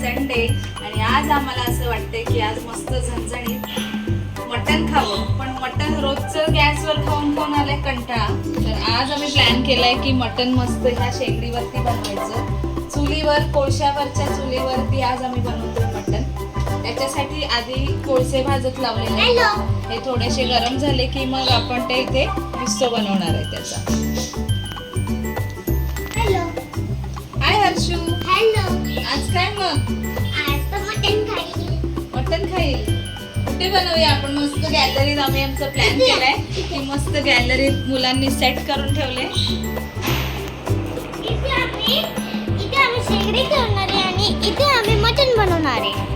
Sunday आणि आज आम्हाला असं वाटतंय की आज मस्त झणझणीत मटण खावं. पण मटण रोजचं गॅसवर खाऊन खाऊन आलंय कंटाळा. तर आज आम्ही प्लॅन केलाय की मटण मस्त ह्या शेगडीवरती बनवायचं. चुलीवर, कोळशावरच्या चुलीवरती आज आम्ही बनवतोय मटण. त्याच्यासाठी आधी कोळसे भाजत लावलेले आहेत. हे थोडेसे गरम झाले की मग आपण ते इथे मिस्टो बनवणार आहे त्याचा. हॅलो. हाय हर्षू. हॅलो. आज काय मग? आज तर मटण खाईल. मटण खाईल. कुठे बनवूया आपण? मस्त गॅलरीत आम्ही आमचा प्लॅन केलाय की मस्त गॅलरीत मुलांनी सेट करून ठेवले. इथे आम्ही शेगडी ठेवणार आहे आणि इथे आम्ही मटण बनवणार आहे.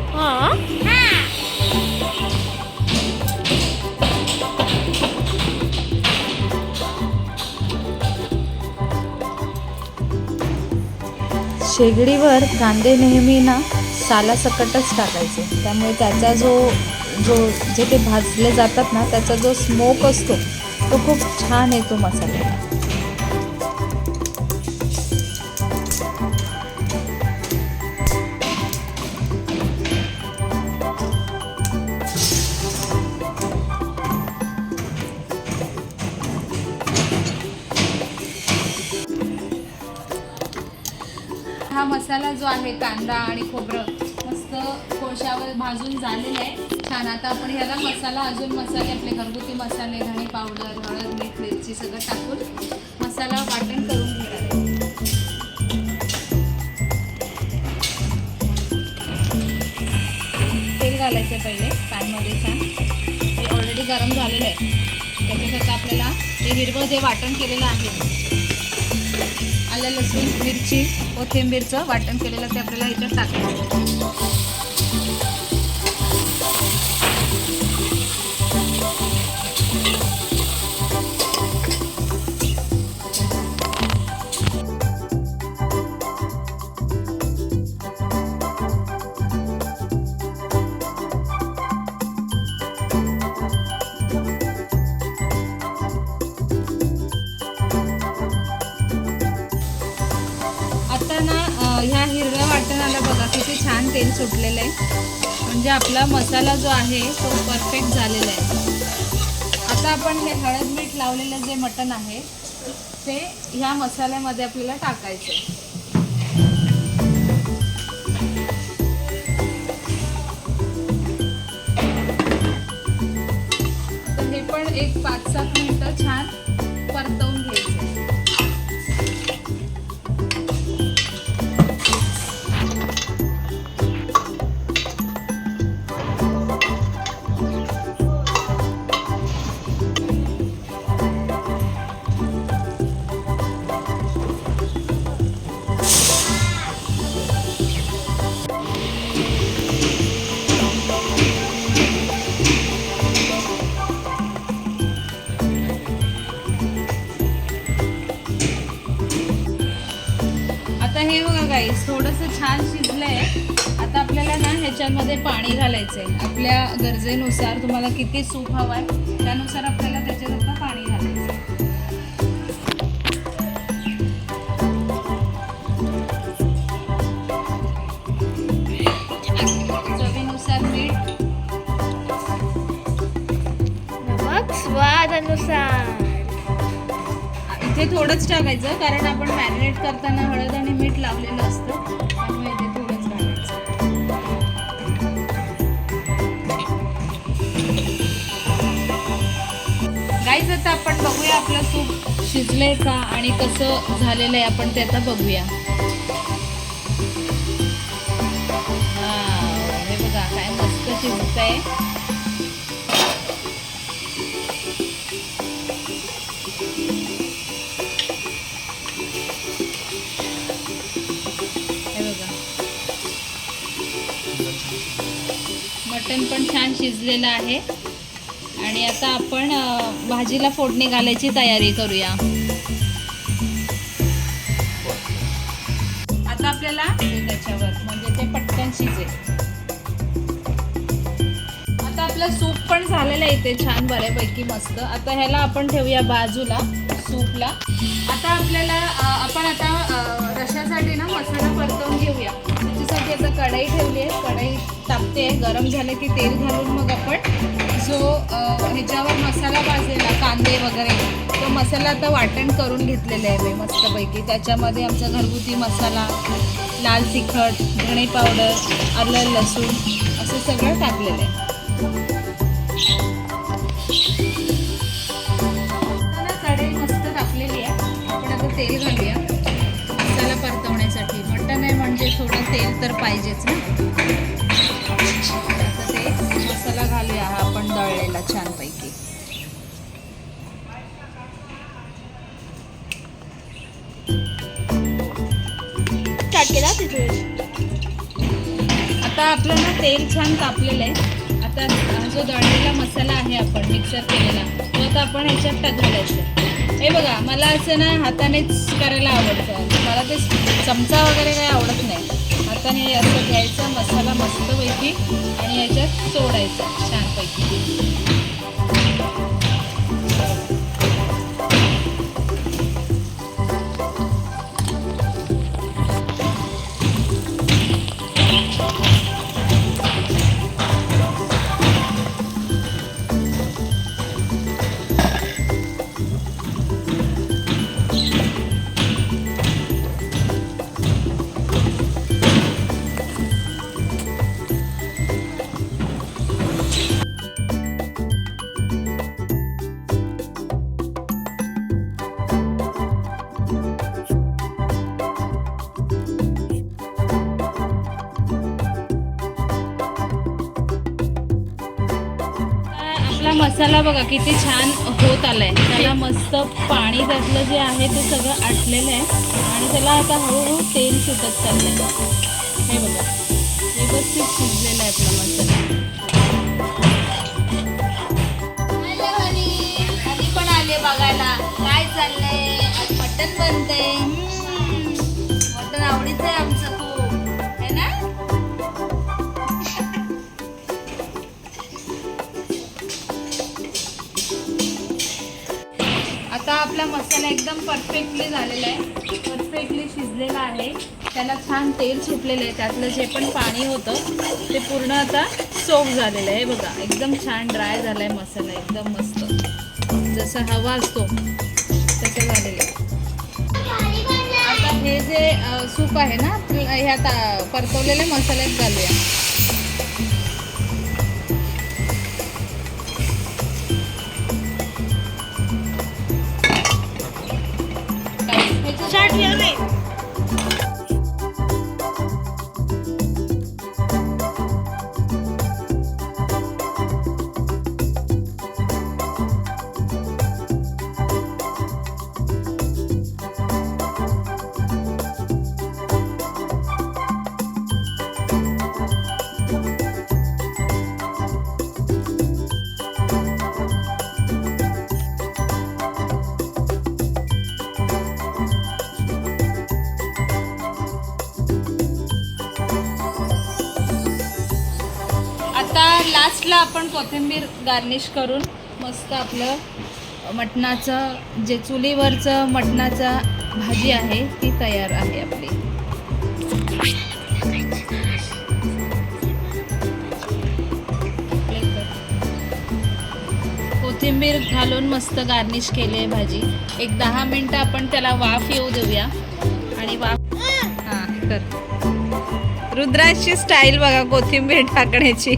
शेगडीवर कांदे नेहमी ना सालासकटच टाकायचे. त्यामुळे त्याचा जे ते भाजले जातात ना त्याचा जो स्मोक असतो तो खूप छान येतो मसाल्याला. हा मसाला जो आहे कांदा आणि खोबरं मस्त कोळशावर भाजून झालेला आहे छान. आता आपण ह्याला मसाला अजून मसाले आपले घरगुती मसाले, धणे पावडर, हळद, मीठ, मिरची सगळं टाकून मसाला वाटण करून घेणार आहे. तेल घालायचं पहिले पॅनमध्ये छान. ते ऑलरेडी गरम झालेलं आहे. त्याच्यासाठी आपल्याला ते हिरवं जे वाटण केलेलं आहे आलं, लसूण, मिरची, कोथिंबीरचं वाटण केलेलं ते आपल्याला ह्याच्यात टाकायचं. आता ना ह्या हिरव्या वाटणाला बघा किती छान तेल सुटलेलं आहे. म्हणजे आपला मसाला जो आहे तो परफेक्ट झालेला आहे. आता आपण हे हळद मीठ लावलेलं जे मटण आहे ते ह्या मसाल्यामध्ये आपल्याला टाकायचं आहे. तर हे पण एक 5-7 मिनिटं छान परतवून घ्यायचं. आता हे बघा गाईस थोडंसं छान शिजलंय. आता आपल्याला ना ह्याच्यामध्ये पाणी घालायचंय. आपल्या गरजेनुसार तुम्हाला किती सूप हवाय त्यानुसार आपल्याला त्याच्यात आता पाणी घालायचं. चवीनुसार मीठ, नमक स्वादानुसार. इथे थोडंच टाकायचं कारण आपण मॅरिनेट करताना हळद आणि मीठ लावलेलं असतं त्यामुळे इथे थोडंच टाकायचं. गाईज आता आपण बघूया आपलं सूप शिजलंय का आणि कसं झालेलं आहे आपण ते आता बघूया. हे बघा काय मस्त शिजतंय. मटण पण छान शिजलेलं आहे आणि आता आपण भाजीला फोडणी घालायची तयारी करूया. आता आपल्याला त्याच्यावर म्हणजे ते पटकन शिजेल. आता आपलं सूप पण झालेलं आहे इथे छान बऱ्यापैकी मस्त. आता ह्याला आपण ठेवूया बाजूला सूपला. आता आपल्याला आपण आता रशासाठी ना मसाला परतवून घेऊया. त्याच्यासाठी आता कढई ठेवली आहे, कढई तापते आहे, गरम झालं की तेल घालून मग आपण जो ह्याच्यावर मसाला भाजलेला कांदे वगैरे तो मसाला आता वाटण करून घेतलेला आहे मी मस्तपैकी. त्याच्यामध्ये आमचा घरगुती मसाला, लाल तिखट, धणे पावडर, आलं लसूण असं सगळं टाकलेलं आहे. कढई मस्त तापलेली आहे. आपण आता तेल घालूया मसाला परतवण्यासाठी. मटण आहे म्हणजे थोडं तेल तर पाहिजेच ना. आता ते मसाला घालूया हा आपण दळलेला छानपैकी. आता आपलं ना तेल छान तापलेलं आहे. आता जो दळलेला मसाला आहे आपण मिक्सर केलेला तो आता आपण ह्याच्यात घालायचा. हे बघा मला असं ना हातानेच करायला आवडतं, मला ते चमचा वगैरे काही आवडत नाही. हाताने असं घ्यायचा मसाला मस्तपैकी आणि याच्यात सोडायचा छानपैकी. मसाला बघा किती छान होत आलाय. त्याला मस्त पाणी त्यातलं जे आहे ते सगळं आटलेलं आहे आणि त्याला आता हळूहळू तेल सुटत चाललंय. हे बघा व्यवस्थित शिजलेला आहे आपला मसाला. हनी पण आले बघायला काय चाललंय. आज मटण बनतंय. मटण आवडीचं आहे आमचं खूप है ना. आता आपला मसाला एकदम परफेक्टली झालेला आहे, परफेक्टली शिजलेला आहे. त्याला छान तेल सुटलेलं आहे. त्यातलं जे पण पाणी होतं ते पूर्ण आता सोक झालेलं आहे. बघा एकदम छान ड्राय झाला आहे मसाला, एकदम मस्त जसा हवा असतो तसं झालेलं आहे. आता हे जे सूप आहे ना ह्यात परतवलेल्या मसाल्यात घालूया. लास्टला आपण कोथिंबीर गार्निश करून मस्त आपलं मटणाचं जे चुलीवरचं मटणाचा भाजी आहे ती तयार आहे आपली. कोथिंबीर घालून मस्त गार्निश केली आहे भाजी. एक 10 मिनटं आपण त्याला वाफ येऊ देऊया आणि वाफ हां कर. रुद्राची स्टाईल बघा कोथिंबीर टाकण्याची.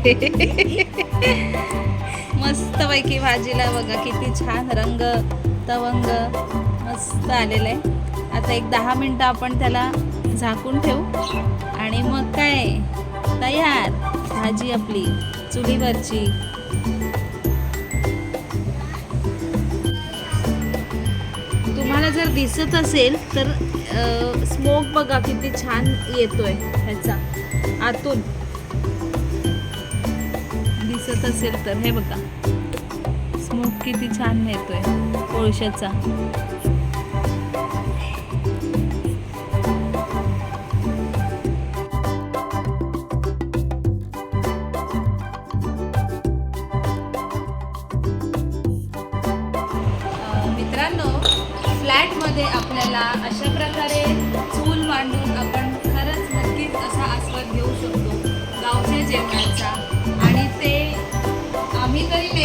मस्तपैकी भाजीला बघा किती छान रंग तवंग मस्त आलेलं आहे. आता एक 10 मिनटं आपण त्याला झाकून ठेवू आणि मग काय तयार भाजी आपली चुलीवरची. तुम्हाला जर दिसत असेल तर स्मोक बघा किती छान येतोय ह्याचा आतून दिसत असेल तर. हे बघा स्मोक किती छान येतोय कोळशाचा. मित्रांनो फ्लॅटमध्ये आपल्याला अशा प्रकारे चूल मांडून आपण खरंच नक्कीच असा आस्वाद घेऊ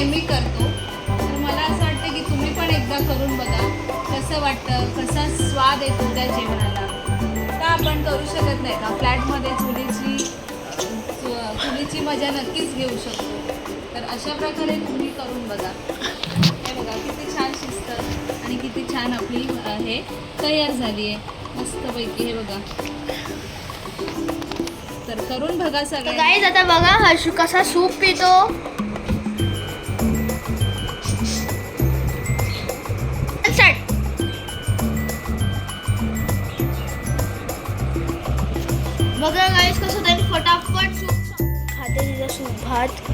नेहमी करतो. तर मला असं वाटतं की तुम्ही पण एकदा करून बघा कसं वाटतं, कसा स्वाद येतो त्या जेवणाला. का आपण करू शकत नाही का फ्लॅटमध्ये चुलीची मजा नक्कीच घेऊ शकतो. तर अशा प्रकारे तुम्ही करून बघा. हे बघा किती छान शिजतं आणि किती छान आपली हे तयार झाली आहे मस्तपैकी. हे बघा, तर करून बघा सगळ्यांनी. गाईज आता बघा हर्षू कसा सूप पितो. बघा गाईज कसं त्यांनी फटाफट सूप खाते. तिचा सूप भात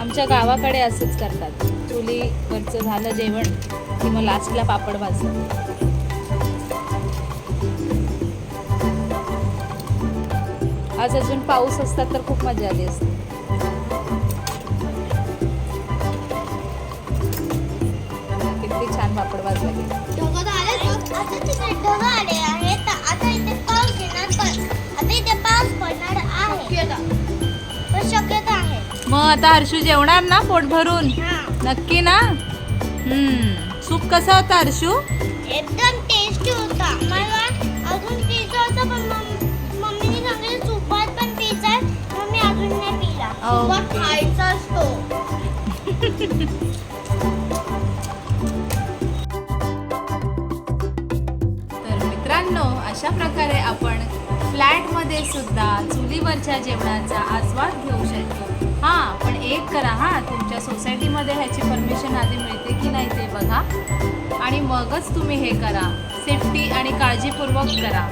आमच्या गावाकडे असंच करतात. चुलीवरचं झालं जेवण की मग लास्टला पापड भाजतात. आज अजून पाऊस असतात तर खूप मजा आली असते. किती छान पापड भाजला गेला. ढग आले आहेत. आता इथे पाऊस येणार पण आता इथे पाऊस पडणार आहे. शक्यता आहे. मग आता हर्षू जेवणार ना पोट भरून? नक्की ना? सूप कसा होता हर्षू? एकदम टेस्टी होता. मला अजून पिझ्झा होता पण मम्मीने सांगितलं सूपात पण पिझ्झा आहे. मग मी अजून नाही पिला. सूपात खायचा असतो. तर मित्रांनो, अशा प्रकारे आपण फ्लॅटमध्ये सुद्धा चुलीवरच्या जेवणाचा आस्वाद घेऊ शकतो. हां, पण एक करा हां, तुमच्या सोसायटीमध्ये ह्याची परमिशन आधी मिळते की नाही ते बघा आणि मगच तुम्ही हे करा. सेफ्टी आणि काळजीपूर्वक करा.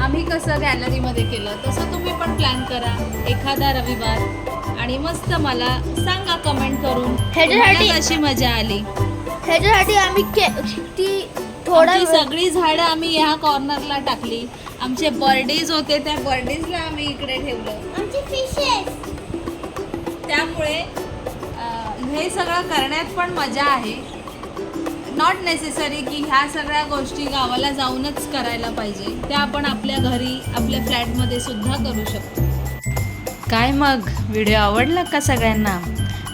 आम्ही कसं गॅलरीमध्ये केलं तसं तुम्ही पण प्लॅन करा एखादा रविवार आणि मस्त मला सांगा कमेंट करून ह्याच्यासाठी कशी मजा आली. ह्याच्यासाठी आम्ही आमची सगळी झाडं आम्ही ह्या कॉर्नरला टाकली. आमचे बर्डीज होते त्या बर्डीजला आम्ही इकडे ठेवलं. आमचे फिशेस. त्यामुळे हे सगळं करण्यात पण मजा आहे. नॉट नेसेसरी की ह्या सगळ्या गोष्टी गावाला जाऊनच करायला पाहिजे. त्या आपण आपल्या घरी आपल्या फ्लॅटमध्ये सुद्धा करू शकतो. काय मग व्हिडिओ आवडला का सगळ्यांना?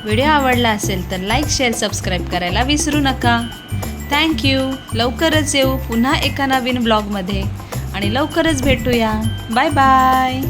व्हिडिओ आवडला असेल तर लाईक शेअर सबस्क्राईब करायला विसरू नका. थँक्यू. लवकरच येऊ पुन्हा एका नवीन ब्लॉगमध्ये आणि लवकरच भेटूया. Bye bye.